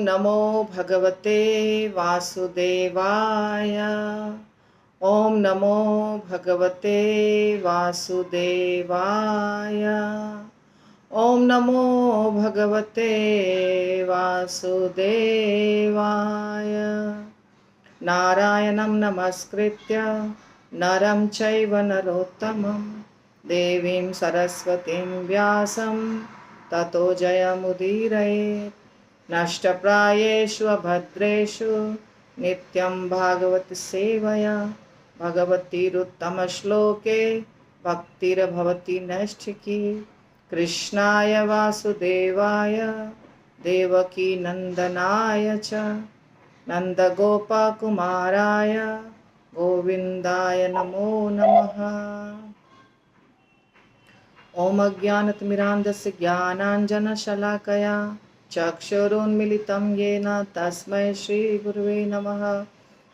नमो भगवते वासुदेवाय। ओम नमो भगवते वासुदेवाय। ओम नमो भगवते वासुदेवाय। नारायणं नमस्कृत्य नरं चैव नरोत्तमं देवीं सरस्वतीं व्यासं ततो जयमुदीरयेत्। नष्टप्रायेषु अभद्रेषु नित्यं भागवत सेवया भगवतीरुत्तमश्लोके भक्तिर्भवति नैष्ठिकी। कृष्णाय वासुदेवाय देवकी नन्दनाय च नन्दगोपकुमाराय गोविन्दाय नमो नमः। ॐ अज्ञानतिमिरान्धस्य ज्ञानाञ्जनशलाकया चक्षुरुन्मिलितं येन तस्मै श्रीगुरुवे नमः।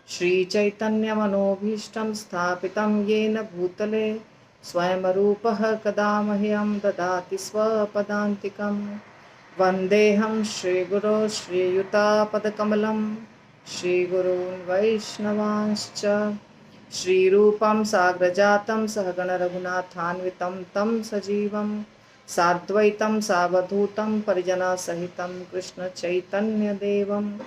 श्रीचैतन्यमनोभीष्टं स्थापितं येन भूतले स्वयं रूपः कदा मह्यं ददाति स्वपदान्तिकं। वन्देऽहं श्रीगुरो श्रीयुतापदकमलं श्रीगुरून् वैष्णवांश्च। श्रीरूपं साग्रजातं सहगण रघुनाथान्वितं तं सजीवं साद्वैतं सावधूतं परिजनसहितं कृष्णचैतन्यदेवं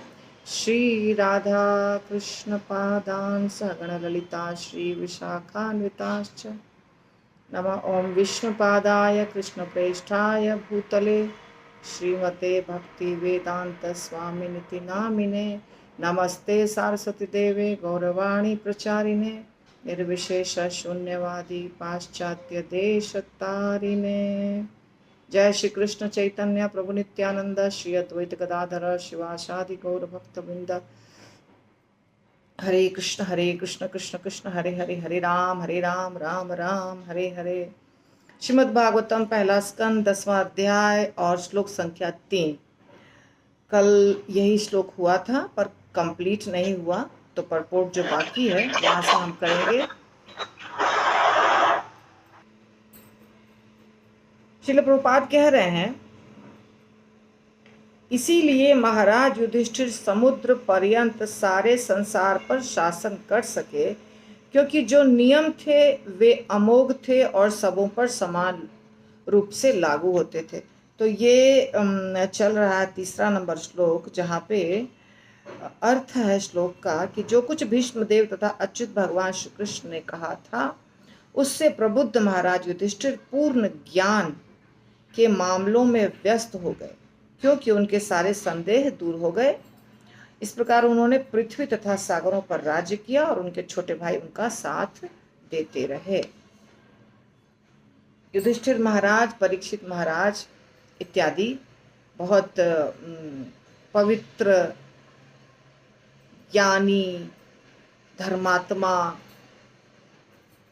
श्रीराधा कृष्णपादान् सहगण ललिता श्रीविशाखान्विताश्च। नमः। ओं विष्णुपादाय कृष्णप्रेष्ठाय भूतले श्रीमते भक्तिवेदांत स्वामिनिति नामिने नमस्ते सारस्वती देवे गौरवाणी प्रचारिणे निर्विशेष शून्यवादी पाश्चात्य देशतारिणे। जय श्री कृष्ण चैतन्य प्रभु नित्यानंद श्री अद्वैत गदाधर शिवासादि गौर भक्त वृंद। हरे कृष्ण कृष्ण कृष्ण हरे हरे, हरे राम राम राम हरे हरे। श्रीमद् भागवतम पहला स्कंद 10वां अध्याय और श्लोक संख्या 3। कल यही श्लोक हुआ था पर कंप्लीट नहीं हुआ, तो परपोर्ट जो बाकी है वहां से हम करेंगे। श्रील प्रभुपाद कह रहे हैं, इसीलिए महाराज युधिष्ठिर समुद्र पर्यंत सारे संसार पर शासन कर सके, क्योंकि जो नियम थे वे अमोघ थे और सबों पर समान रूप से लागू होते थे। तो ये चल रहा है 3 नंबर श्लोक, जहाँ पे अर्थ है श्लोक का कि जो कुछ भीष्मदेव तथा अच्युत भगवान श्री कृष्ण ने कहा था उससे प्रबुद्ध महाराज युधिष्ठिर पूर्ण ज्ञान के मामलों में व्यस्त हो गए, क्योंकि उनके सारे संदेह दूर हो गए। इस प्रकार उन्होंने पृथ्वी तथा सागरों पर राज्य किया और उनके छोटे भाई उनका साथ देते रहे। युधिष्ठिर महाराज, परीक्षित महाराज इत्यादि बहुत पवित्र, ज्ञानी, धर्मात्मा,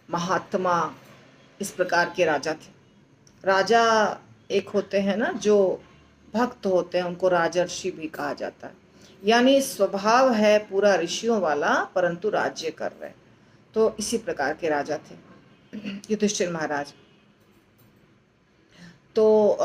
महात्मा इस प्रकार के राजा थे। राजा एक होते हैं ना जो भक्त होते हैं, उनको राजर्षि भी कहा जाता है। यानी स्वभाव है पूरा ऋषियों वाला, परंतु राज्य कर रहे। तो इसी प्रकार के राजा थे युधिष्ठिर महाराज। तो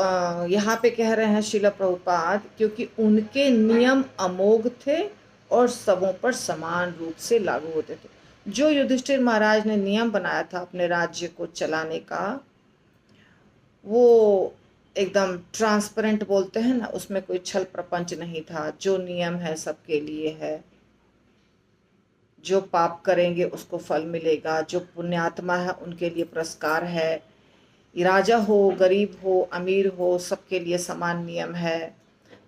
यहाँ पे कह रहे हैं श्रील प्रभुपाद, क्योंकि उनके नियम अमोघ थे और सबों पर समान रूप से लागू होते थे। जो युधिष्ठिर महाराज ने नियम बनाया था अपने राज्य को चलाने का, वो एकदम ट्रांसपेरेंट बोलते हैं ना, उसमें कोई छल प्रपंच नहीं था। जो नियम है सबके लिए है, जो पाप करेंगे उसको फल मिलेगा, जो पुण्यात्मा है उनके लिए पुरस्कार है। राजा हो, गरीब हो, अमीर हो, सबके लिए समान नियम है।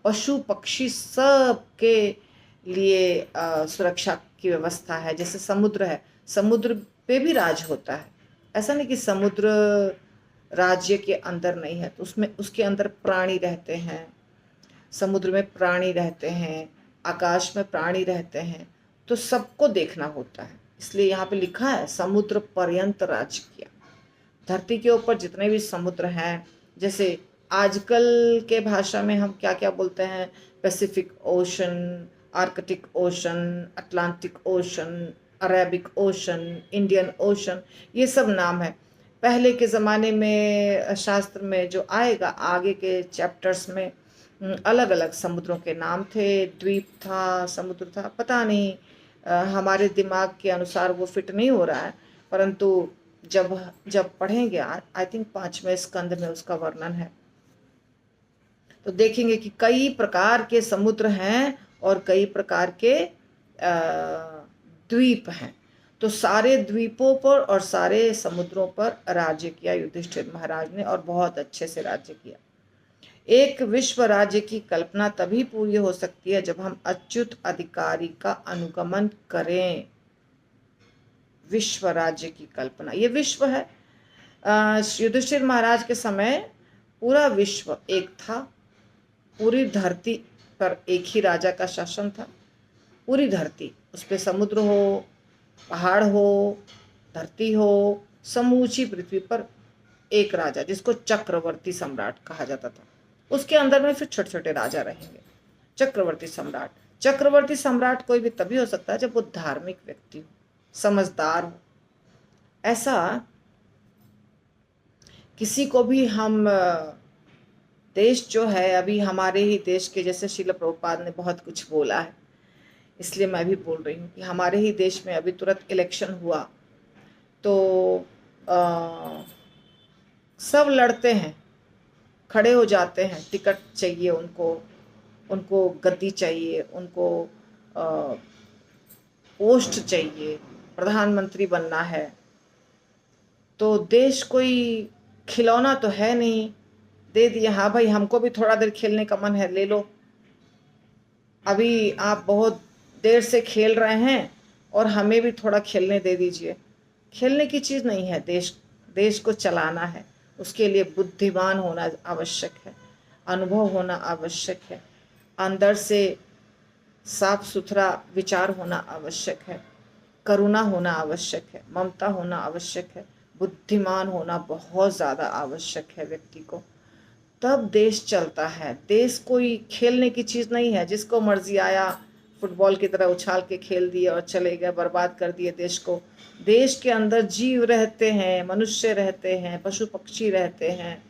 पशु पक्षी सबके लिए सुरक्षा की व्यवस्था है। जैसे समुद्र है, समुद्र पे भी राज होता है। ऐसा नहीं कि समुद्र राज्य के अंदर नहीं है, तो उसमें उसके अंदर प्राणी रहते हैं, समुद्र में प्राणी रहते हैं, आकाश में प्राणी रहते हैं, तो सबको देखना होता है। इसलिए यहाँ पे लिखा है समुद्र पर्यंत राज किया। धरती के ऊपर जितने भी समुद्र हैं, जैसे आजकल के भाषा में हम क्या क्या बोलते हैं, Pacific ocean, Arctic ocean, Atlantic ocean, Arabic ocean, Indian ocean, ये सब नाम है। पहले के ज़माने में शास्त्र में जो आएगा आगे के चैप्टर्स में, अलग अलग समुद्रों के नाम थे, द्वीप था, समुद्र था, पता नहीं, हमारे दिमाग के अनुसार वो फिट नहीं हो रहा है, परंतु जब जब पढ़ेंगे, आई थिंक 5वें स्कंद में उसका वर्णन है, तो देखेंगे कि कई प्रकार के समुद्र हैं और कई प्रकार के द्वीप हैं। तो सारे द्वीपों पर और सारे समुद्रों पर राज्य किया युधिष्ठिर महाराज ने, और बहुत अच्छे से राज्य किया। एक विश्व राज्य की कल्पना तभी पूरी हो सकती है जब हम अच्युत अधिकारी का अनुगमन करें। विश्व राज्य की कल्पना, ये विश्व है। युधिष्ठिर महाराज के समय पूरा विश्व एक था, पूरी धरती पर एक ही राजा का शासन था। पूरी धरती, उस पे समुद्र हो, पहाड़ हो, धरती हो, समूची पृथ्वी पर एक राजा, जिसको चक्रवर्ती सम्राट कहा जाता था। उसके अंदर में फिर छोटे छोटे राजा रहेंगे। चक्रवर्ती सम्राट, चक्रवर्ती सम्राट कोई भी तभी हो सकता है जब वो धार्मिक व्यक्ति हो, समझदार हो। ऐसा किसी को भी हम, देश जो है अभी हमारे ही देश के, जैसे श्रील प्रभुपाद ने बहुत कुछ बोला है, इसलिए मैं भी बोल रही हूँ कि हमारे ही देश में अभी तुरंत इलेक्शन हुआ तो सब लड़ते हैं, खड़े हो जाते हैं, टिकट चाहिए उनको, उनको गद्दी चाहिए, उनको पोस्ट चाहिए, प्रधानमंत्री बनना है। तो देश कोई खिलौना तो है नहीं, दे दिया, हाँ भाई हमको भी थोड़ा देर खेलने का मन है, ले लो, अभी आप बहुत देर से खेल रहे हैं और हमें भी थोड़ा खेलने दे दीजिए। खेलने की चीज़ नहीं है, देश को चलाना है, उसके लिए बुद्धिमान होना आवश्यक है, अनुभव होना आवश्यक है, अंदर से साफ सुथरा विचार होना आवश्यक है, करुणा होना आवश्यक है, ममता होना आवश्यक है, बुद्धिमान होना बहुत ज़्यादा आवश्यक है व्यक्ति को, तब देश चलता है। देश कोई खेलने की चीज़ नहीं है, जिसको मर्जी आया फुटबॉल की तरह उछाल के खेल दिए और चले गए, बर्बाद कर दिए देश को। देश के अंदर जीव रहते हैं, मनुष्य रहते हैं, पशु पक्षी रहते हैं,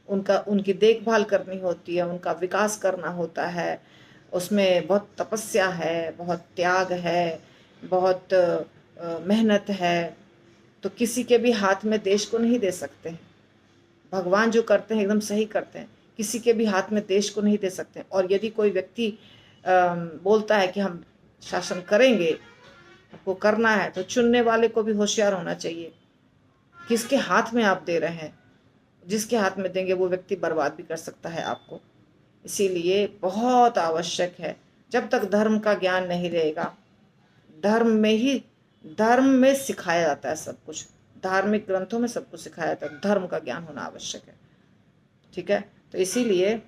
उनकी देखभाल करनी होती है, उनका विकास करना होता है, उसमें बहुत तपस्या है, बहुत त्याग है, बहुत मेहनत है। तो किसी के भी हाथ में देश को नहीं दे सकते हैं। भगवान जो करते हैं एकदम सही करते हैं, किसी के भी हाथ में देश को नहीं दे सकते। और यदि कोई व्यक्ति बोलता है कि हम शासन करेंगे, आपको करना है, तो चुनने वाले को भी होशियार होना चाहिए, किसके हाथ में आप दे रहे हैं। जिसके हाथ में देंगे वो व्यक्ति बर्बाद भी कर सकता है आपको। इसीलिए बहुत आवश्यक है, जब तक धर्म का ज्ञान नहीं रहेगा, धर्म में सिखाया जाता है सब कुछ, धार्मिक ग्रंथों में सब कुछ सिखाया जाता है, धर्म का ज्ञान होना आवश्यक है। ठीक है, तो इसीलिए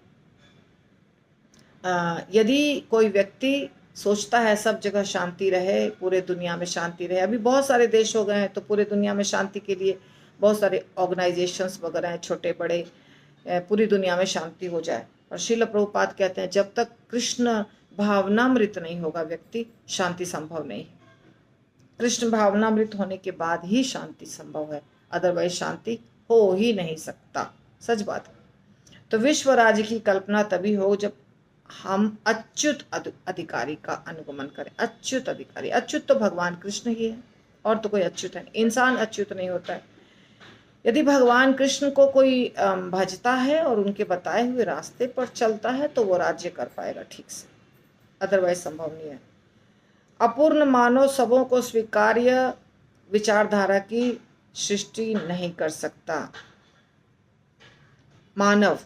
यदि कोई व्यक्ति सोचता है सब जगह शांति रहे, पूरे दुनिया में शांति रहे, अभी बहुत सारे देश हो गए हैं तो पूरे दुनिया में शांति के लिए बहुत सारे ऑर्गेनाइजेशंस वगैरह हैं, छोटे बड़े, पूरी दुनिया में शांति हो जाए। और श्रील प्रभुपाद कहते हैं जब तक कृष्ण भावनामृत नहीं होगा व्यक्ति, शांति संभव नहीं है। कृष्ण भावनामृत होने के बाद ही शांति संभव है, अदरवाइज शांति हो ही नहीं सकता। सच बात है। तो विश्व राज्य की कल्पना तभी हो जब हम अच्युत अधिकारी का अनुगमन करें। अच्युत अधिकारी, अच्युत तो भगवान कृष्ण ही है, और तो कोई अच्युत है नहीं। इंसान अच्युत नहीं होता है। यदि भगवान कृष्ण को कोई भजता है और उनके बताए हुए रास्ते पर चलता है तो वो राज्य कर पाएगा ठीक से, अदरवाइज संभव नहीं है। अपूर्ण मानव सबों को स्वीकार्य विचारधारा की सृष्टि नहीं कर सकता। मानव,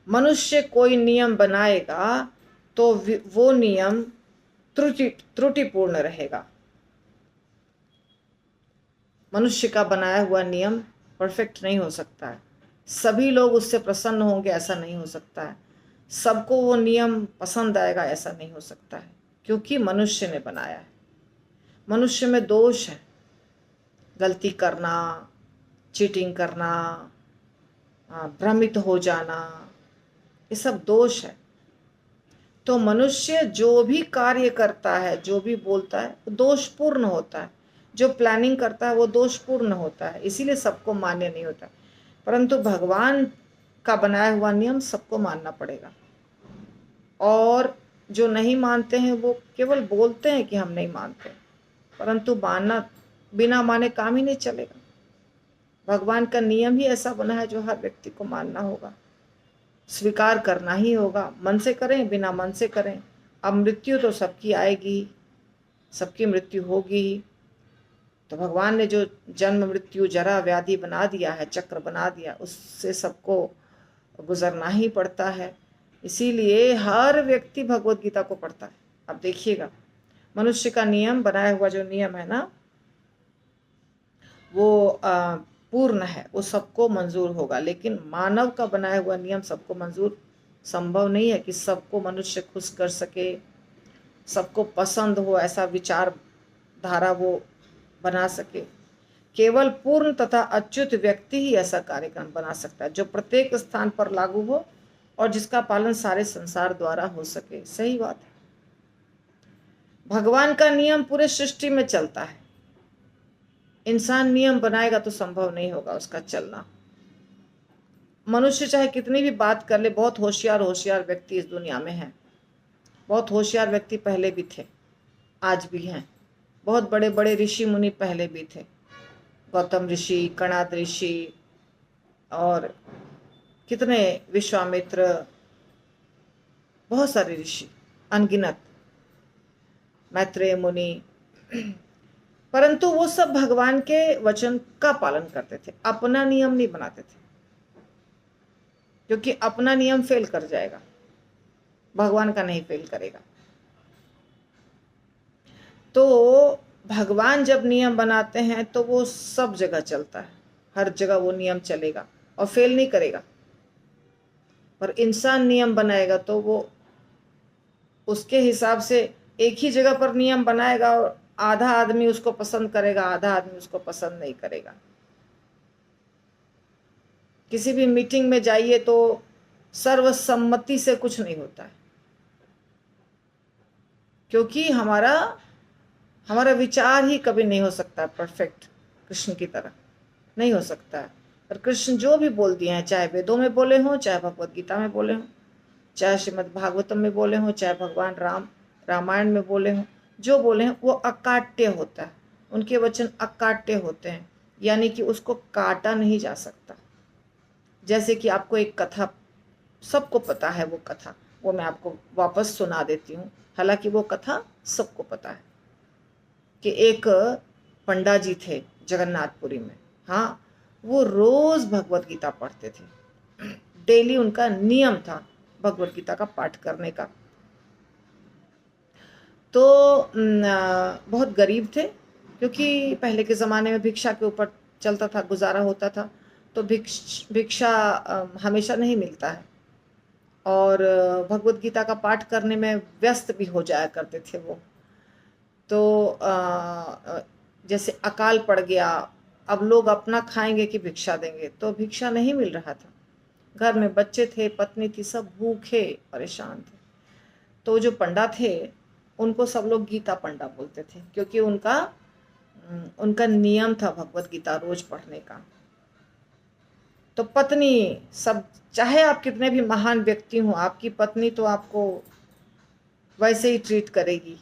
मनुष्य कोई नियम बनाएगा तो वो नियम त्रुटिपूर्ण रहेगा। मनुष्य का बनाया हुआ नियम परफेक्ट नहीं हो सकता है। सभी लोग उससे प्रसन्न होंगे ऐसा नहीं हो सकता है। सबको वो नियम पसंद आएगा ऐसा नहीं हो सकता है, क्योंकि मनुष्य ने बनाया है। मनुष्य में दोष है, गलती करना, चीटिंग करना, भ्रमित हो जाना, ये सब दोष है। तो मनुष्य जो भी कार्य करता है, जो भी बोलता है, वो दोषपूर्ण होता है। जो प्लानिंग करता है वो दोषपूर्ण होता है, इसीलिए सबको मान्य नहीं होता। परंतु भगवान का बनाया हुआ नियम सबको मानना पड़ेगा। और जो नहीं मानते हैं वो केवल बोलते हैं कि हम नहीं मानते, परंतु मानना, बिना माने काम ही नहीं चलेगा। भगवान का नियम ही ऐसा बना है जो हर व्यक्ति को मानना होगा, स्वीकार करना ही होगा। मन से करें, बिना मन से करें। अब मृत्यु तो सबकी आएगी, सबकी मृत्यु होगी ही। तो भगवान ने जो जन्म मृत्यु जरा व्याधि बना दिया है, चक्र बना दिया, उससे सबको गुजरना ही पड़ता है। इसीलिए हर व्यक्ति भगवत गीता को पढ़ता है। अब देखिएगा, मनुष्य का नियम बनाया हुआ जो नियम है ना, वो पूर्ण है, वो सबको मंजूर होगा। लेकिन मानव का बनाया हुआ नियम सबको मंजूर संभव नहीं है कि सबको मनुष्य खुश कर सके, सबको पसंद हो, ऐसा विचार धारा वो बना सके। केवल पूर्ण तथा अच्युत व्यक्ति ही ऐसा कार्यक्रम बना सकता है जो प्रत्येक स्थान पर लागू हो और जिसका पालन सारे संसार द्वारा हो सके। सही बात है। भगवान का नियम पूरे सृष्टि में चलता है। इंसान नियम बनाएगा तो संभव नहीं होगा उसका चलना। मनुष्य चाहे कितनी भी बात कर ले, बहुत होशियार होशियार व्यक्ति इस दुनिया में हैं। बहुत होशियार व्यक्ति पहले भी थे, आज भी हैं। बहुत बड़े बड़े ऋषि मुनि पहले भी थे, गौतम ऋषि, कणाद ऋषि, और कितने विश्वामित्र, बहुत सारे ऋषि अनगिनत, मैत्रेय मुनि। परंतु वो सब भगवान के वचन का पालन करते थे, अपना नियम नहीं बनाते थे, क्योंकि अपना नियम फेल कर जाएगा, भगवान का नहीं फेल करेगा। तो भगवान जब नियम बनाते हैं तो वो सब जगह चलता है, हर जगह वो नियम चलेगा और फेल नहीं करेगा। पर इंसान नियम बनाएगा तो वो उसके हिसाब से एक ही जगह पर नियम बनाएगा, और आधा आदमी उसको पसंद करेगा, आधा आदमी उसको पसंद नहीं करेगा। किसी भी मीटिंग में जाइए तो सर्वसम्मति से कुछ नहीं होता है, क्योंकि हमारा विचार ही कभी नहीं हो सकता परफेक्ट, कृष्ण की तरह नहीं हो सकता है। और कृष्ण जो भी बोल दिए हैं, चाहे वेदों में बोले हों, चाहे भगवत गीता में बोले हों, चाहे श्रीमद् भागवतम में बोले हों, चाहे भगवान राम रामायण में बोले हों, जो बोले हैं वो अकाट्य होता है। उनके वचन अकाट्य होते हैं, यानी कि उसको काटा नहीं जा सकता। जैसे कि आपको एक कथा सबको पता है, वो कथा वो मैं आपको वापस सुना देती हूँ। हालांकि वो कथा सबको पता है कि एक पंडा जी थे जगन्नाथपुरी में। हाँ, वो रोज भगवत गीता पढ़ते थे, डेली उनका नियम था भगवत गीता का पाठ करने का। तो बहुत गरीब थे, क्योंकि पहले के ज़माने में भिक्षा के ऊपर चलता था, गुजारा होता था। तो भिक्षा हमेशा नहीं मिलता है, और भगवत गीता का पाठ करने में व्यस्त भी हो जाया करते थे वो। तो जैसे अकाल पड़ गया, अब लोग अपना खाएंगे कि भिक्षा देंगे, तो भिक्षा नहीं मिल रहा था। घर में बच्चे थे, पत्नी थी, सब भूखे परेशान थे। तो जो पंडा थे उनको सब लोग गीता पंडा बोलते थे, क्योंकि उनका नियम था भगवत गीता रोज पढ़ने का। तो पत्नी, सब, चाहे आप कितने भी महान व्यक्ति हो, आपकी पत्नी तो आपको वैसे ही ट्रीट करेगी।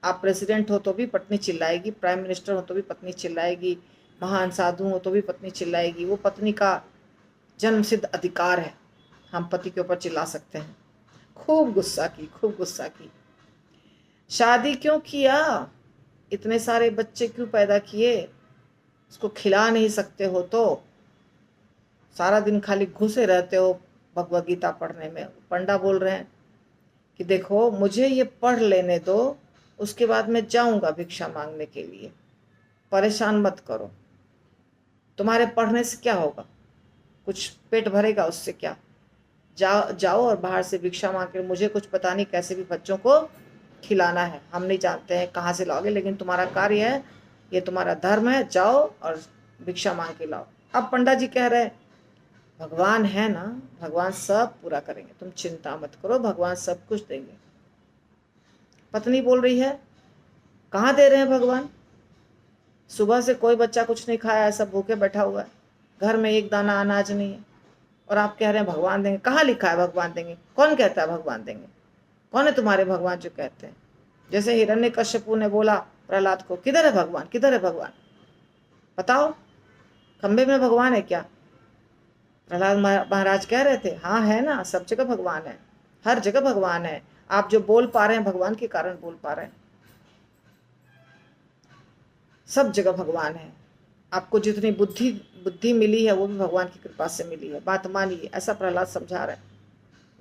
आप प्रेसिडेंट हो तो भी पत्नी चिल्लाएगी, प्राइम मिनिस्टर हो तो भी पत्नी चिल्लाएगी, महान साधु हो तो भी पत्नी चिल्लाएगी। वो पत्नी का जन्मसिद्ध अधिकार है, हम पति के ऊपर चिल्ला सकते हैं। खूब गुस्सा की, खूब गुस्सा की। शादी क्यों किया, इतने सारे बच्चे क्यों पैदा किए, उसको खिला नहीं सकते हो तो सारा दिन खाली घुसे रहते हो भगवत गीता पढ़ने में। पंडा बोल रहे हैं कि देखो, मुझे ये पढ़ लेने दो, उसके बाद मैं जाऊंगा भिक्षा मांगने के लिए, परेशान मत करो। तुम्हारे पढ़ने से क्या होगा, कुछ पेट भरेगा उससे क्या? जाओ और बाहर से भिक्षा मांग के, मुझे कुछ पता नहीं कैसे भी बच्चों को खिलाना है, हम नहीं जानते हैं कहाँ से लाओगे, लेकिन तुम्हारा कार्य है, ये तुम्हारा धर्म है, जाओ और भिक्षा मांग के लाओ। अब पंडा जी कह रहे हैं भगवान है ना, भगवान सब पूरा करेंगे, तुम चिंता मत करो, भगवान सब कुछ देंगे। पत्नी बोल रही है कहाँ दे रहे हैं भगवान, सुबह से कोई बच्चा कुछ नहीं खाया है, सब भूखे बैठा हुआ है, घर में एक दाना अनाज नहीं है, और आप कह रहे हैं भगवान देंगे। कहाँ लिखा है भगवान देंगे? कौन कहता है भगवान देंगे? कौन है तुम्हारे भगवान जो कहते हैं? जैसे हिरण्यकश्यपु ने बोला प्रहलाद को, किधर है भगवान, किधर है भगवान, बताओ, खंबे में भगवान है क्या? प्रहलाद महाराज कह रहे थे, हाँ है ना, सब जगह भगवान है, हर जगह भगवान है। आप जो बोल पा रहे हैं भगवान के कारण बोल पा रहे हैं। सब जगह भगवान है। आपको जितनी बुद्धि बुद्धि मिली है वो भी भगवान की कृपा से मिली है, बात मानिए। ऐसा प्रहलाद समझा रहे हैं?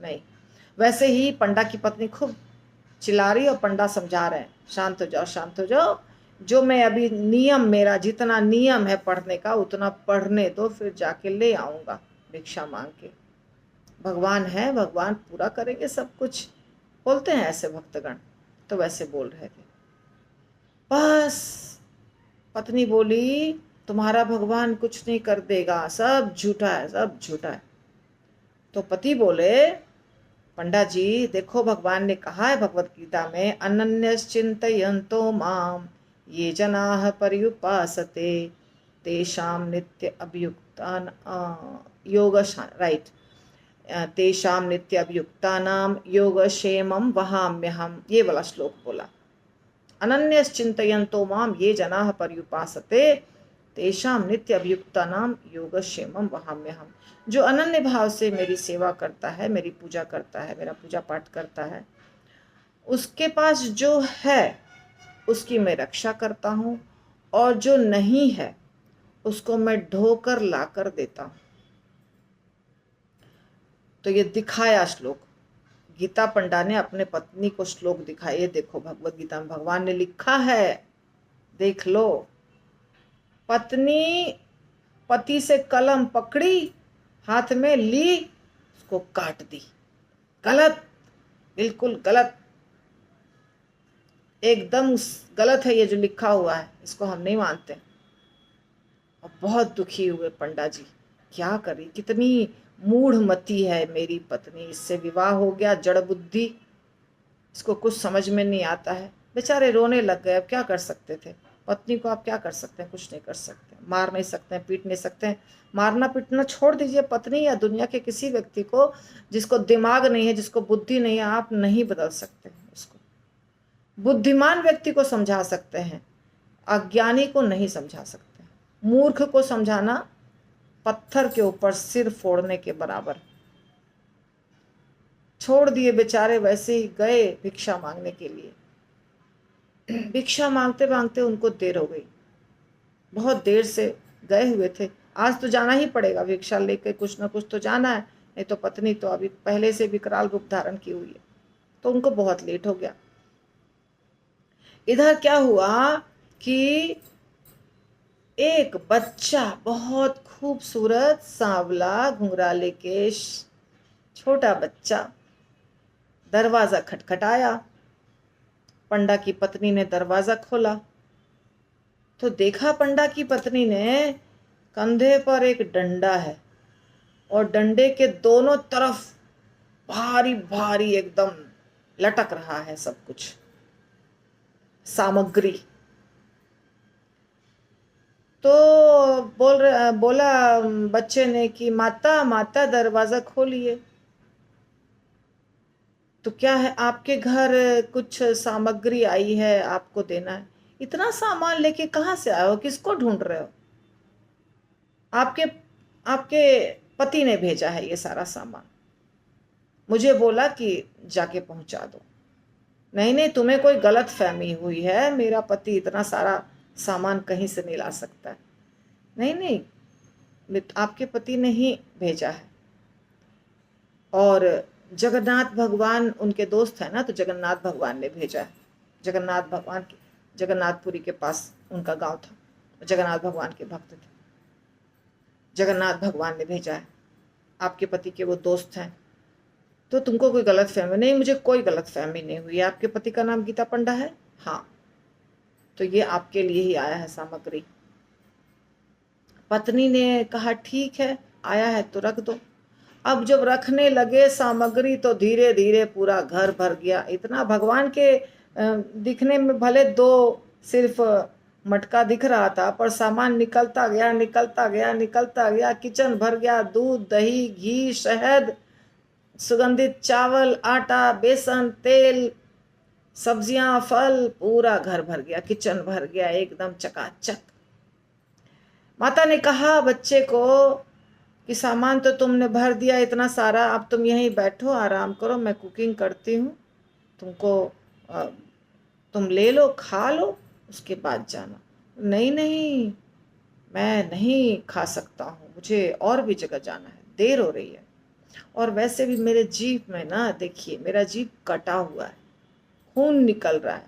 नहीं। वैसे ही पंडा की पत्नी खूब चिल्ला रही और पंडा समझा रहे हैं, शांत हो जाओ, शांत हो जाओ। जो मैं अभी नियम, मेरा जितना नियम है पढ़ने का उतना पढ़ने दो, फिर जाके ले आऊंगा भिक्षा मांग के। भगवान है, भगवान पूरा करेंगे सब कुछ, बोलते हैं ऐसे भक्तगण। तो वैसे बोल रहे थे। बस पत्नी बोली, तुम्हारा भगवान कुछ नहीं कर देगा, सब झूठा है, सब झूठा है। तो पति बोले, पंडा जी देखो, भगवान ने कहा है भगवत गीता में, अनन्यश्चिन्तयन्तो माम ये जनाः पर्युपासते तेषां नित्य अभियुक्तान योग, राइट, तेषां नित्य अभियुक्तानां योगक्षेमं वहाम्यहम्, ये वाला श्लोक बोला। अनन्यश्चिन्तयन्तो माम ये जनाः पर्युपासते तेषां नित्य अभियुक्तानां योगक्षेमं वहाम्यहम्। जो अनन्य भाव से मेरी सेवा करता है, मेरी पूजा करता है, मेरा पूजा पाठ करता है, उसके पास जो है उसकी मैं रक्षा करता हूँ, और जो नहीं है उसको मैं ढोकर लाकर देता हूँ। तो ये दिखाया श्लोक, गीता पंडा ने अपने पत्नी को श्लोक दिखाया। देखो भगवत गीता में भगवान ने लिखा है, देख लो। पत्नी पति से कलम पकड़ी, हाथ में ली, उसको काट दी। गलत, बिल्कुल गलत, एकदम गलत है ये जो लिखा हुआ है, इसको हम नहीं मानते। और बहुत दुखी हुए पंडा जी, क्या करी, कितनी मूढ़मती है मेरी पत्नी, इससे विवाह हो गया, जड़ बुद्धि, इसको कुछ समझ में नहीं आता है। बेचारे रोने लग गए। अब क्या कर सकते थे? पत्नी को आप क्या कर सकते हैं? कुछ नहीं कर सकते, मार नहीं सकते हैं, पीट नहीं सकते हैं। मारना पीटना छोड़ दीजिए, पत्नी या दुनिया के किसी व्यक्ति को जिसको दिमाग नहीं है, जिसको बुद्धि नहीं है, आप नहीं बदल सकते हैं उसको। बुद्धिमान व्यक्ति को समझा सकते हैं, अज्ञानी को नहीं समझा सकते। मूर्ख को समझाना पत्थर के ऊपर सिर फोड़ने के बराबर। छोड़ दिए बेचारे, वैसे ही गए भिक्षा मांगने के लिए। भिक्षा मांगते मांगते उनको देर हो गई, बहुत देर से गए हुए थे। आज तो जाना ही पड़ेगा, भिक्षा लेके कुछ ना कुछ तो जाना है, नहीं तो पत्नी तो अभी पहले से विकराल रूप धारण की हुई है। तो उनको बहुत लेट हो गया। इधर क्या हुआ कि एक बच्चा, बहुत खूबसूरत सांवला घुंघराले केश छोटा बच्चा, दरवाजा खटखटाया। पंडा की पत्नी ने दरवाजा खोला तो देखा पंडा की पत्नी ने कंधे पर एक डंडा है, और डंडे के दोनों तरफ भारी भारी एकदम लटक रहा है सब कुछ सामग्री। तो बोला बच्चे ने कि माता माता दरवाजा खोलिए। तो क्या है, आपके घर कुछ सामग्री आई है, आपको देना है। इतना सामान लेके कहाँ से आए हो, किसको ढूंढ रहे हो? आपके आपके पति ने भेजा है ये सारा सामान, मुझे बोला कि जाके पहुंचा दो। नहीं नहीं, तुम्हें कोई गलत फहमी हुई है, मेरा पति इतना सारा सामान कहीं से नहीं ला सकता है। नहीं नहीं, आपके पति ने ही भेजा है। और जगन्नाथ भगवान उनके दोस्त है ना, तो जगन्नाथ भगवान ने भेजा है। जगन्नाथ भगवान के, जगन्नाथपुरी के पास उनका गांव था, जगन्नाथ भगवान के भक्त थे। जगन्नाथ भगवान ने भेजा है, आपके पति के वो दोस्त हैं। तो तुमको कोई गलत फहमी नहीं? मुझे कोई गलत फहमी नहीं हुई। आपके पति का नाम गीता पंडा है? हाँ। तो ये आपके लिए ही आया है सामग्री। पत्नी ने कहा ठीक है, आया है तो रख दो। अब जब रखने लगे सामग्री तो धीरे धीरे पूरा घर भर गया। इतना भगवान के दिखने में भले दो सिर्फ मटका दिख रहा था, पर सामान निकलता गया, निकलता गया, निकलता गया। किचन भर गया, दूध, दही, घी, शहद, सुगंधित चावल, आटा, बेसन, तेल, सब्जियां, फल, पूरा घर भर गया, किचन भर गया एकदम चकाचक। माता ने कहा बच्चे को कि सामान तो तुमने भर दिया इतना सारा, अब तुम यहीं बैठो, आराम करो, मैं कुकिंग करती हूँ, तुम ले लो, खा लो, उसके बाद जाना। नहीं नहीं, मैं नहीं खा सकता हूँ, मुझे और भी जगह जाना है, देर हो रही है। और वैसे भी मेरे जीभ में ना, देखिए मेरा जीभ कटा हुआ है, खून निकल रहा है,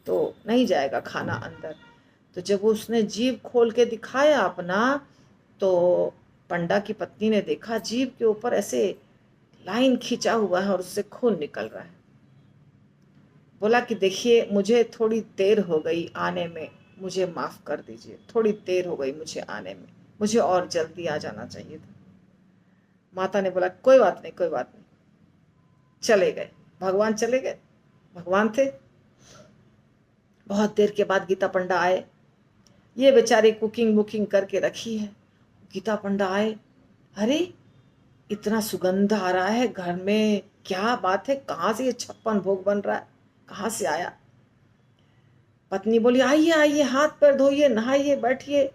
तो नहीं जाएगा खाना अंदर। तो जब उसने जीभ खोल के दिखाया अपना, तो पंडा की पत्नी ने देखा जीभ के ऊपर ऐसे लाइन खींचा हुआ है और उससे खून निकल रहा है। बोला कि देखिए मुझे थोड़ी देर हो गई आने में, मुझे माफ़ कर दीजिए, थोड़ी देर हो गई मुझे आने में, मुझे और जल्दी आ जाना चाहिए था। माता ने बोला कोई बात नहीं, कोई बात नहीं। चले गए, भगवान चले गए, भगवान थे। बहुत देर के बाद गीता पंडा आए, ये बेचारी कुकिंग बुकिंग करके रखी है। गीता पंडा आए, अरे इतना सुगंध आ रहा है घर में, क्या बात है, कहाँ से ये 56 भोग बन रहा है, कहाँ से आया? पत्नी बोली आइए आइए, हाथ पैर धोइए, नहाइए, बैठिए,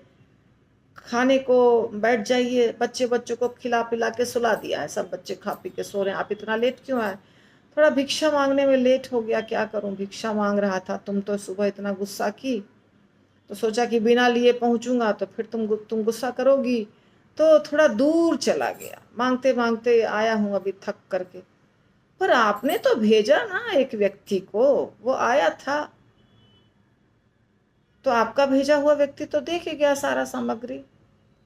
खाने को बैठ जाइए, बच्चों को खिला पिला के सुला दिया है, सब बच्चे खा पी के सो रहे हैं, आप इतना लेट क्यों आए? थोड़ा भिक्षा मांगने में लेट हो गया, क्या करूं, भिक्षा मांग रहा था, तुम तो सुबह इतना गुस्सा की, तो सोचा कि बिना लिए पहुंचूंगा तो फिर तुम गुस्सा करोगी, तो थोड़ा दूर चला गया, मांगते मांगते आया हूं अभी थक करके। पर आपने तो भेजा ना एक व्यक्ति को, वो आया था, तो आपका भेजा हुआ व्यक्ति तो दे के गया सारा सामग्री,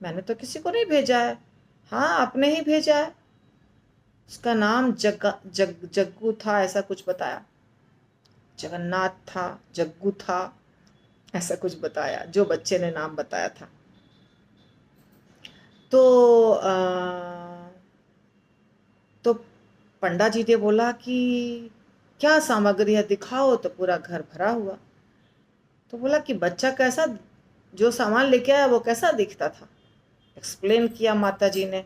मैंने तो किसी को नहीं भेजा है। हाँ आपने ही भेजा है, उसका नाम जग्गू था, ऐसा कुछ बताया, जगन्नाथ था, जग्गू था, ऐसा कुछ बताया, जो बच्चे ने नाम बताया था। तो तो पंडा जी ने बोला कि क्या सामग्री है, दिखाओ, तो पूरा घर भरा हुआ। तो बोला कि बच्चा कैसा, जो सामान लेके आया वो कैसा दिखता था? एक्सप्लेन किया माता जी ने।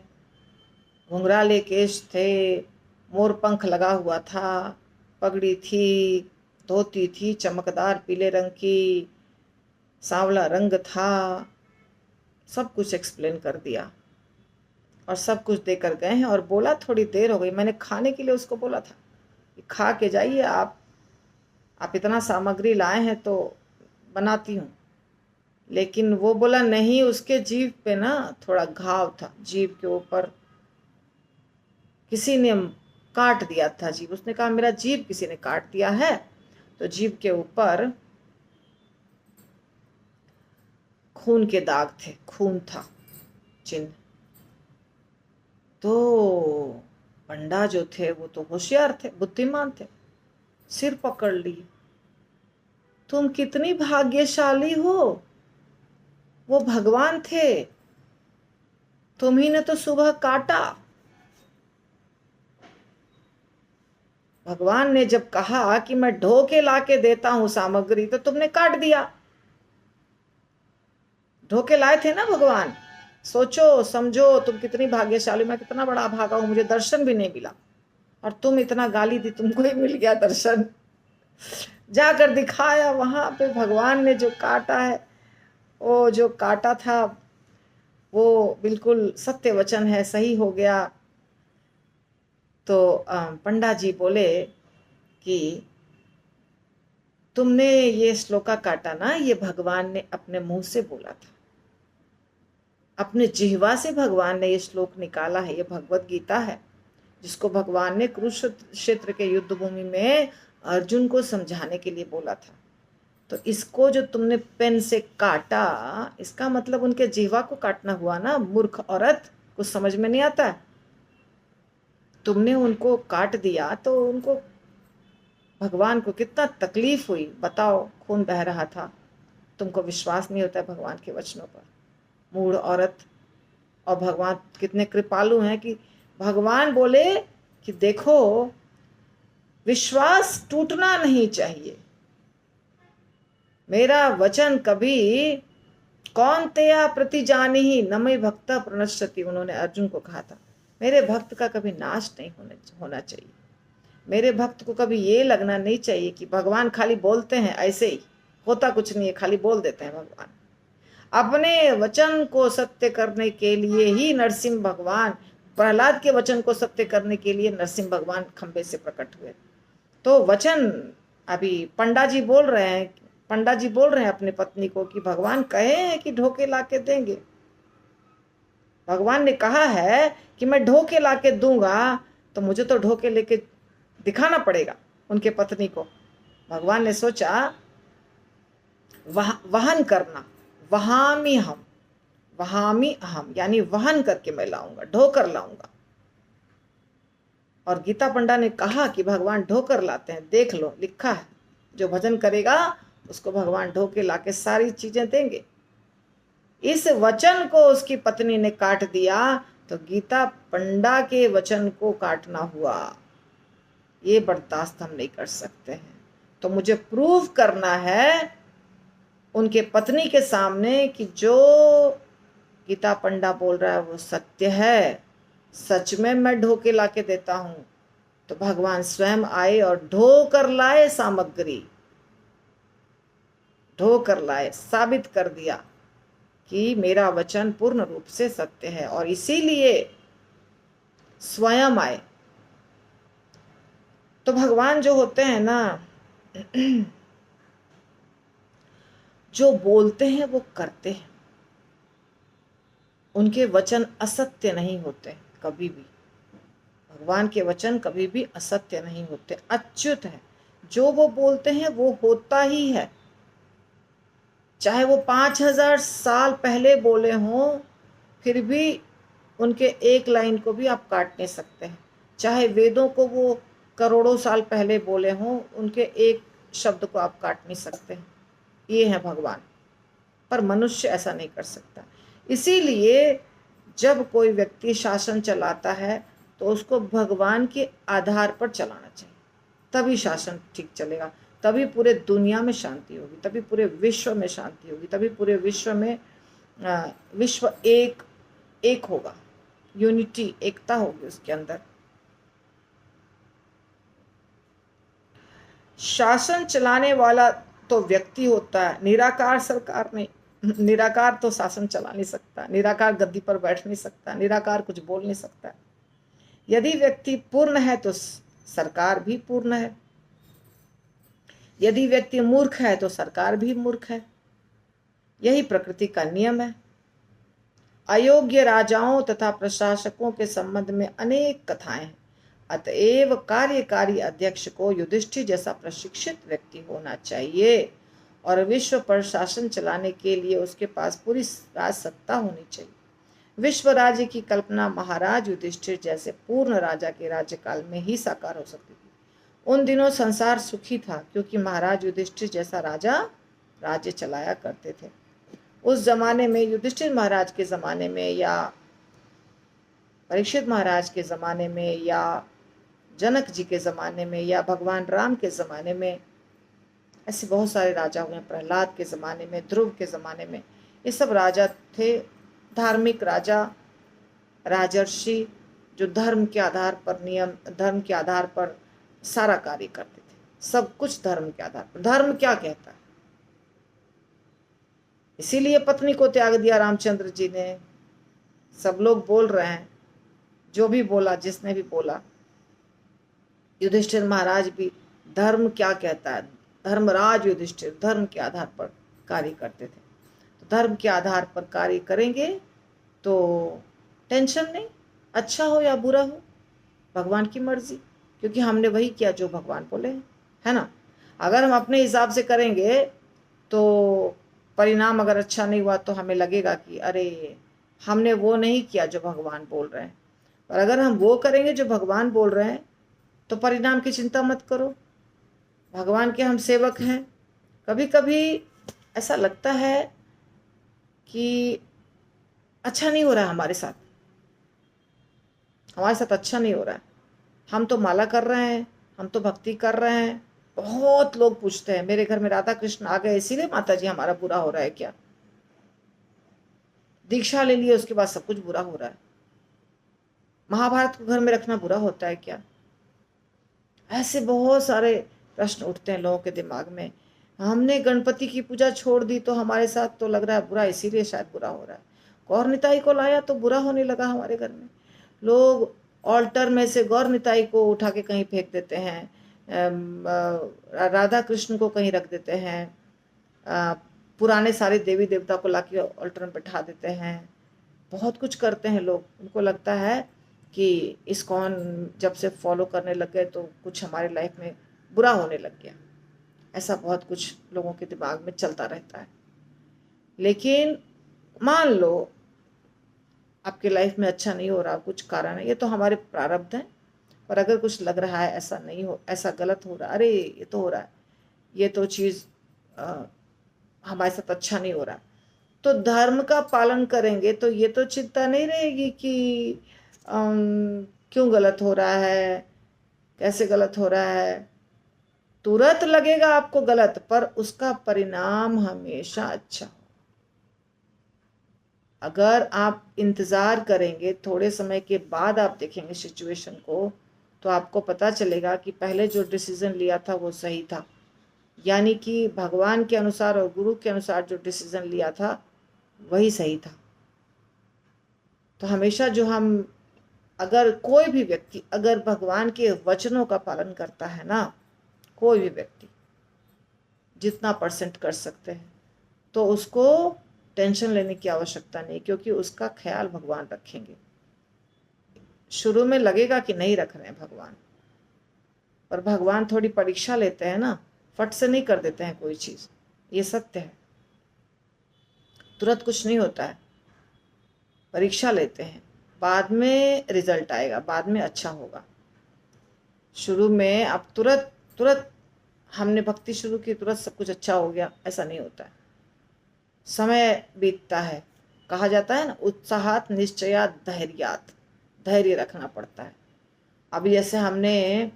घुंघराले केश थे, मोर पंख लगा हुआ था, पगड़ी थी, धोती थी चमकदार पीले रंग की, सांवला रंग था, सब कुछ एक्सप्लेन कर दिया और सब कुछ देकर गए हैं। और बोला थोड़ी देर हो गई, मैंने खाने के लिए उसको बोला था कि खा के जाइए, आप इतना सामग्री लाए हैं तो बनाती हूँ। लेकिन वो बोला नहीं, उसके जीभ पे ना थोड़ा घाव था, जीभ के ऊपर किसी ने काट दिया था जीभ। उसने कहा मेरा जीभ किसी ने काट दिया है, तो जीभ के ऊपर खून के दाग थे, खून था चिन्ह। तो पंडा जो थे वो तो होशियार थे, बुद्धिमान थे, सिर पकड़ लिए, तुम कितनी भाग्यशाली हो, वो भगवान थे, तुम्ही ने तो सुबह काटा। भगवान ने जब कहा कि मैं ढो के ला के देता हूं सामग्री, तो तुमने काट दिया। ढो के लाए थे ना भगवान। सोचो समझो तुम कितनी भाग्यशाली, मैं कितना बड़ा भागा हूं, मुझे दर्शन भी नहीं मिला, और तुम इतना गाली दी, तुमको ही मिल गया दर्शन। जाकर दिखाया वहां पे भगवान ने जो काटा है, वो जो काटा था वो बिल्कुल सत्य वचन है, सही हो गया। तो पंडा जी बोले कि तुमने ये श्लोका काटा ना, ये भगवान ने अपने मुंह से बोला था, अपने जिह्वा से भगवान ने ये श्लोक निकाला है, ये भगवत गीता है, जिसको भगवान ने कुरुक्षेत्र के युद्ध भूमि में अर्जुन को समझाने के लिए बोला था। तो इसको जो तुमने पेन से काटा, इसका मतलब उनके जिह्वा को काटना हुआ ना, मूर्ख औरत, कुछ समझ में नहीं आता। तुमने उनको काट दिया तो उनको, भगवान को कितना तकलीफ हुई, बताओ, खून बह रहा था, तुमको विश्वास नहीं होता है भगवान के वचनों पर, मूढ़ औरत। और भगवान कितने कृपालु हैं कि भगवान बोले कि देखो, विश्वास टूटना नहीं चाहिए, मेरा वचन कभी कौन तेया प्रति जानी ही न मई भक्त प्रणश्यति, उन्होंने अर्जुन को कहा था मेरे भक्त का कभी नाश नहीं होना चाहिए। मेरे भक्त को कभी ये लगना नहीं चाहिए कि भगवान खाली बोलते हैं, ऐसे ही होता कुछ नहीं है, खाली बोल देते हैं भगवान। अपने वचन को सत्य करने के लिए ही नरसिंह भगवान, प्रहलाद के वचन को सत्य करने के लिए नरसिंह भगवान खंबे से प्रकट हुए। तो वचन अभी पंडा जी बोल रहे हैं अपनी पत्नी को कि भगवान कहे हैं कि ढोके लाके देंगे। भगवान ने कहा है कि मैं ढोके लाके दूंगा, तो मुझे तो ढोके लेके दिखाना पड़ेगा उनके पत्नी को। भगवान ने सोचा वहन करना, वहामी अहम, यानी वहन करके मैं लाऊंगा, ढोकर लाऊंगा। और गीता पंडा ने कहा कि भगवान ढोकर लाते हैं, देख लो लिखा है, जो भजन करेगा उसको भगवान ढोके लाके सारी चीजें देंगे। इस वचन को उसकी पत्नी ने काट दिया, तो गीता पंडा के वचन को काटना हुआ। ये बर्दाश्त हम नहीं कर सकते हैं। तो मुझे प्रूव करना है उनके पत्नी के सामने कि जो गीता पंडा बोल रहा है वो सत्य है, सच में मैं ढोके लाके देता हूं। तो भगवान स्वयं आए और ढोकर लाए सामग्री, ढोकर लाए, साबित कर दिया कि मेरा वचन पूर्ण रूप से सत्य है। और इसीलिए स्वयं आए। तो भगवान जो होते हैं ना, जो बोलते हैं वो करते हैं। उनके वचन असत्य नहीं होते कभी भी। भगवान के वचन कभी भी असत्य नहीं होते, अच्युत है। जो वो बोलते हैं वो होता ही है। चाहे वो 5000 साल पहले बोले हों, फिर भी उनके एक लाइन को भी आप काट नहीं सकते हैं। चाहे वेदों को वो करोड़ों साल पहले बोले हों, उनके एक शब्द को आप काट नहीं सकते हैं। ये है भगवान। पर मनुष्य ऐसा नहीं कर सकता। इसीलिए जब कोई व्यक्ति शासन चलाता है तो उसको भगवान के आधार पर चलाना चाहिए, तभी शासन ठीक चलेगा, तभी पूरे दुनिया में शांति होगी, तभी पूरे विश्व में शांति होगी, तभी पूरे विश्व में विश्व एक होगा, यूनिटी, एकता होगी उसके अंदर। शासन चलाने वाला तो व्यक्ति होता है, निराकार सरकार नहीं। निराकार तो शासन चला नहीं सकता, निराकार गद्दी पर बैठ नहीं सकता, निराकार कुछ बोल नहीं सकता। यदि व्यक्ति पूर्ण है तो सरकार भी पूर्ण है, यदि व्यक्ति मूर्ख है तो सरकार भी मूर्ख है। यही प्रकृति का नियम है। अयोग्य राजाओं तथा प्रशासकों के संबंध में अनेक कथाएं हैं। अतएव कार्यकारी अध्यक्ष को युधिष्ठिर जैसा प्रशिक्षित व्यक्ति होना चाहिए और विश्व पर शासन चलाने के लिए उसके पास पूरी राज सत्ता होनी चाहिए। विश्व राज्य की कल्पना महाराज युधिष्ठिर जैसे पूर्ण राजा के राज्यकाल में ही साकार हो सकती थी। उन दिनों संसार सुखी था क्योंकि महाराज युधिष्ठिर जैसा राजा राज्य चलाया करते थे। उस जमाने में, युधिष्ठिर महाराज के जमाने में या परीक्षित महाराज के जमाने में या जनक जी के ज़माने में या भगवान राम के ज़माने में, ऐसे बहुत सारे राजा हुए। प्रहलाद के ज़माने में, ध्रुव के ज़माने में, ये सब राजा थे, धार्मिक राजा, राजर्षि, जो धर्म के आधार पर, नियम धर्म के आधार पर सारा कार्य करते थे। सब कुछ धर्म के आधार पर। धर्म क्या कहता है, इसीलिए पत्नी को त्याग दिया रामचंद्र जी ने। सब लोग बोल रहे हैं, जो भी बोला, जिसने भी बोला, युधिष्ठिर महाराज भी धर्म क्या कहता है, धर्मराज युधिष्ठिर धर्म के आधार पर कार्य करते थे। तो धर्म के आधार पर कार्य करेंगे तो टेंशन नहीं, अच्छा हो या बुरा हो, भगवान की मर्जी, क्योंकि हमने वही किया जो भगवान बोले हैं, है ना। अगर हम अपने हिसाब से करेंगे तो परिणाम अगर अच्छा नहीं हुआ तो हमें लगेगा कि अरे हमने वो नहीं किया जो भगवान बोल रहे हैं। पर अगर हम वो करेंगे जो भगवान बोल रहे हैं तो परिणाम की चिंता मत करो, भगवान के हम सेवक हैं। कभी कभी ऐसा लगता है कि अच्छा नहीं हो रहा है हमारे साथ अच्छा नहीं हो रहा है। हम तो माला कर रहे हैं, हम तो भक्ति कर रहे हैं, बहुत लोग पूछते हैं मेरे घर में राधा कृष्ण आ गए इसीलिए माता जी हमारा बुरा हो रहा है क्या? दीक्षा ले लिए उसके बाद सब कुछ बुरा हो रहा है? महाभारत को घर में रखना बुरा होता है क्या? ऐसे बहुत सारे प्रश्न उठते हैं लोगों के दिमाग में। हमने गणपति की पूजा छोड़ दी तो हमारे साथ तो लग रहा है बुरा, इसीलिए शायद बुरा हो रहा है। गौर निताई को लाया तो बुरा होने लगा हमारे घर में। लोग ऑल्टर में से गौर निताई को उठा के कहीं फेंक देते हैं, राधा कृष्ण को कहीं रख देते हैं, अ, पुराने सारे देवी देवता को लाके ऑल्टर में बैठा देते हैं। बहुत कुछ करते हैं लोग। उनको लगता है कि इस्कॉन जब से फॉलो करने लग गए तो कुछ हमारे लाइफ में बुरा होने लग गया। ऐसा बहुत कुछ लोगों के दिमाग में चलता रहता है। लेकिन मान लो आपके लाइफ में अच्छा नहीं हो रहा, कुछ कारण है, ये तो हमारे प्रारब्ध हैं। पर अगर कुछ लग रहा है ऐसा नहीं हो, ऐसा गलत हो रहा है, अरे ये तो हो रहा है, ये तो चीज़ हमारे साथ अच्छा नहीं हो रहा, तो धर्म का पालन करेंगे तो ये तो चिंता नहीं रहेगी कि क्यों गलत हो रहा है, कैसे गलत हो रहा है। तुरंत लगेगा आपको गलत, पर उसका परिणाम हमेशा अच्छा। अगर आप इंतज़ार करेंगे, थोड़े समय के बाद आप देखेंगे सिचुएशन को, तो आपको पता चलेगा कि पहले जो डिसीज़न लिया था वो सही था। यानी कि भगवान के अनुसार और गुरु के अनुसार जो डिसीज़न लिया था वही सही था। तो हमेशा जो हम, अगर कोई भी व्यक्ति अगर भगवान के वचनों का पालन करता है ना, कोई भी व्यक्ति जितना परसेंट कर सकते हैं, तो उसको टेंशन लेने की आवश्यकता नहीं, क्योंकि उसका ख्याल भगवान रखेंगे। शुरू में लगेगा कि नहीं रख रहे हैं भगवान, पर भगवान थोड़ी परीक्षा लेते हैं ना, फट से नहीं कर देते हैं कोई चीज़, ये सत्य है। तुरंत कुछ नहीं होता है, परीक्षा लेते हैं, बाद में रिजल्ट आएगा, बाद में अच्छा होगा। शुरू में आप तुरंत तुरंत हमने भक्ति शुरू की तुरंत सब कुछ अच्छा हो गया, ऐसा नहीं होता है। समय बीतता है। कहा जाता है ना, उत्साहात निश्चयात धैर्यात, धैर्य रखना पड़ता है। अभी जैसे हमने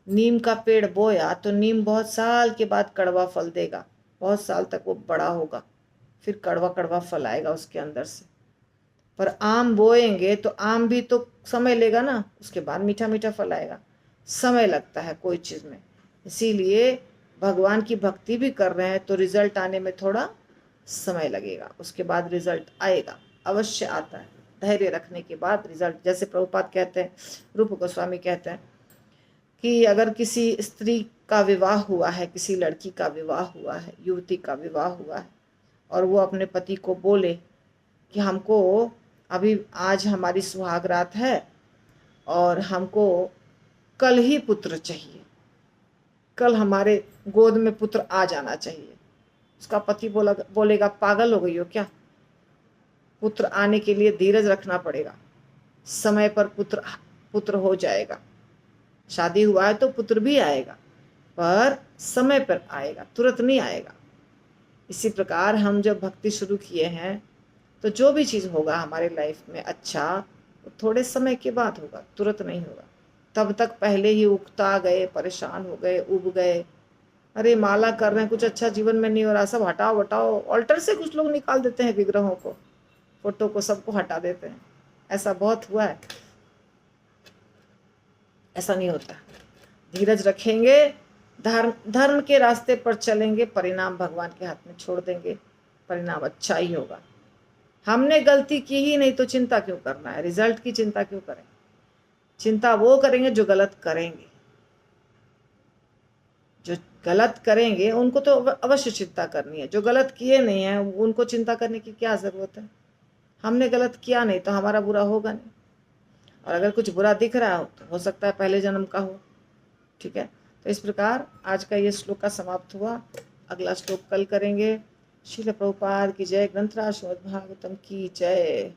नीम का पेड़ बोया तो नीम बहुत साल के बाद कड़वा फल देगा, बहुत साल तक वो बड़ा होगा, फिर कड़वा कड़वा फल आएगा उसके अंदर से। पर आम बोएंगे तो आम भी तो समय लेगा ना, उसके बाद मीठा मीठा फल आएगा। समय लगता है कोई चीज़ में, इसीलिए भगवान की भक्ति भी कर रहे हैं तो रिजल्ट आने में थोड़ा समय लगेगा, उसके बाद रिजल्ट आएगा, अवश्य आता है। धैर्य रखने के बाद रिजल्ट, जैसे प्रभुपाद कहते हैं, रूप गोस्वामी कहते हैं कि अगर किसी स्त्री का विवाह हुआ है, किसी लड़की का विवाह हुआ है, युवती का विवाह हुआ है, और वो अपने पति को बोले कि हमको अभी आज हमारी सुहाग रात है और हमको कल ही पुत्र चाहिए, कल हमारे गोद में पुत्र आ जाना चाहिए। उसका पति बोलेगा पागल हो गई हो क्या? पुत्र आने के लिए धीरज रखना पड़ेगा, समय पर पुत्र पुत्र हो जाएगा। शादी हुआ है तो पुत्र भी आएगा, पर समय पर आएगा, तुरंत नहीं आएगा। इसी प्रकार हम जब भक्ति शुरू किए हैं तो जो भी चीज़ होगा हमारे लाइफ में अच्छा, वो थोड़े समय के बाद होगा, तुरंत नहीं होगा। तब तक पहले ही उकता गए, परेशान हो गए, उब गए, अरे माला कर रहे हैं, कुछ अच्छा जीवन में नहीं हो रहा, सब हटाओ हटाओ। ऑल्टर से कुछ लोग निकाल देते हैं विग्रहों को, फोटो को, सबको हटा देते हैं। ऐसा बहुत हुआ है। ऐसा नहीं होता। धीरज रखेंगे, धर्म के रास्ते पर चलेंगे, परिणाम भगवान के हाथ में छोड़ देंगे, परिणाम अच्छा ही होगा। हमने गलती की ही नहीं तो चिंता क्यों करना है, रिजल्ट की चिंता क्यों करें? चिंता वो करेंगे जो गलत करेंगे। जो गलत करेंगे उनको तो अवश्य चिंता करनी है, जो गलत किए नहीं है उनको चिंता करने की क्या ज़रूरत है? हमने गलत किया नहीं तो हमारा बुरा होगा नहीं, और अगर कुछ बुरा दिख रहा हो तो हो सकता है पहले जन्म का हो। ठीक है, तो इस प्रकार आज का ये श्लोक का समाप्त हुआ। अगला श्लोक कल करेंगे। श्रील प्रभुपाद की जय। ग्रंथराज श्रीमद् भागवतम की जय।